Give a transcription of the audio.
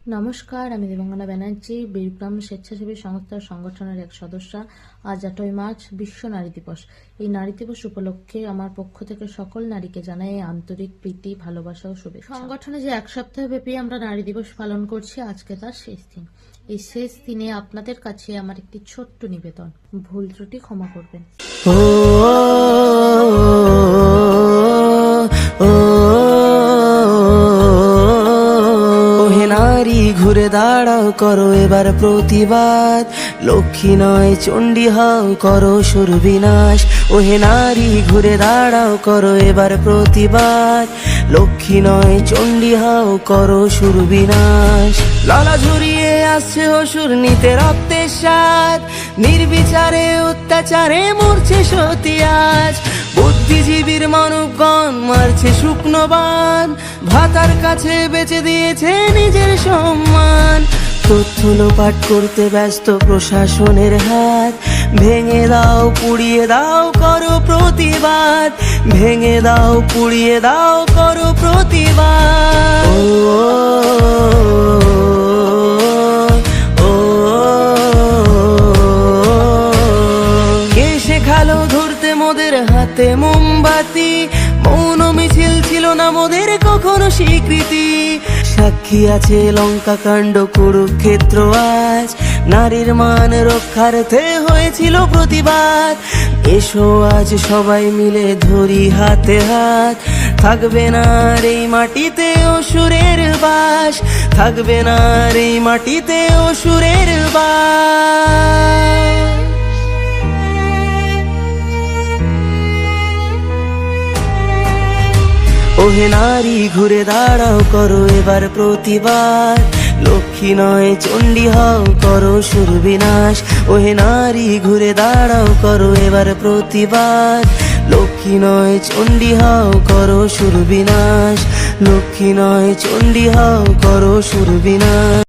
নমস্কার, আমি দেবাঙ্গনা ব্যানার্জি, বীরগ্রাম স্বেচ্ছাসেবী সংস্থার সংগঠনের এক সদস্যা। আজ 8ই মার্চ বিশ্ব নারী দিবস। এই নারী দিবস উপলক্ষে আমার পক্ষ থেকে সকল নারীকে জানাই আন্তরিক প্রীতি, ভালোবাসা ও শুভেচ্ছা। সংগঠনে যে এক সপ্তাহ ব্যাপী আমরা নারী দিবস পালন করছি, আজকে তার শেষ দিন। এই শেষ দিনে আপনাদের কাছে আমার একটি ছোট্ট নিবেদন, ভুল ত্রুটি ক্ষমা করবেন। নারী ঘুরে দাঁড়াও, করো এবার প্রতিবাদ। লক্ষ্মী নয় চণ্ডী হও, করো সুরবিনাশ। ওহে নারী ঘুরে দাঁড়াও, করো এবার প্রতিবাদ। লক্ষ্মী নয় চণ্ডী হও, করো সুরবিনাশ। লালা ঝরিয়ে আসছে অসুর, নিতে রক্তের স্বাদ। নির্বিচারে অত্যাচারে মরছে সতী আজ। বুদ্ধিজীবীর মানবগণ মারছে শুকনো বান। ভাতার কাছে বেচে দিয়েছে নিজের সম্মান। তথ্য লোপাট করতে ব্যস্ত প্রশাসনের হাত। ভেঙে দাও পুড়িয়ে দাও, করো প্রতিবাদ। ভেঙে দাও পুড়িয়ে দাও, করো প্রতিবাদ। কে শেখালো ধরতে মোদের হাতে মোমবাতি? মৌন মিছিল ছিল না মোদের কখনো স্বীকৃতি। সাক্ষী আছে লঙ্কা কাণ্ড, কুরুক্ষেত্র আজ। নারীর মান রক্ষার্থে হয়েছিল প্রতিবাদ। এসো আজ সবাই মিলে ধরি হাতে হাত। থাকবে না আর এই মাটিতে অসুরের বাস। থাকবে না আর এই মাটিতে অসুরের বাস। ওহে নারী ঘুরে দাঁড়াও, করো এবার প্রতিবাদ। লক্ষ্মী নয় চণ্ডী হও, করো সুরবিনাশ। ওহে নারী ঘুরে দাঁড়াও, করো এবার প্রতিবাদ। লক্ষ্মী নয় চণ্ডী হও, করো সুরবিনাশ। লক্ষ্মী নয় চণ্ডী হও, করো সুরবিনাশ।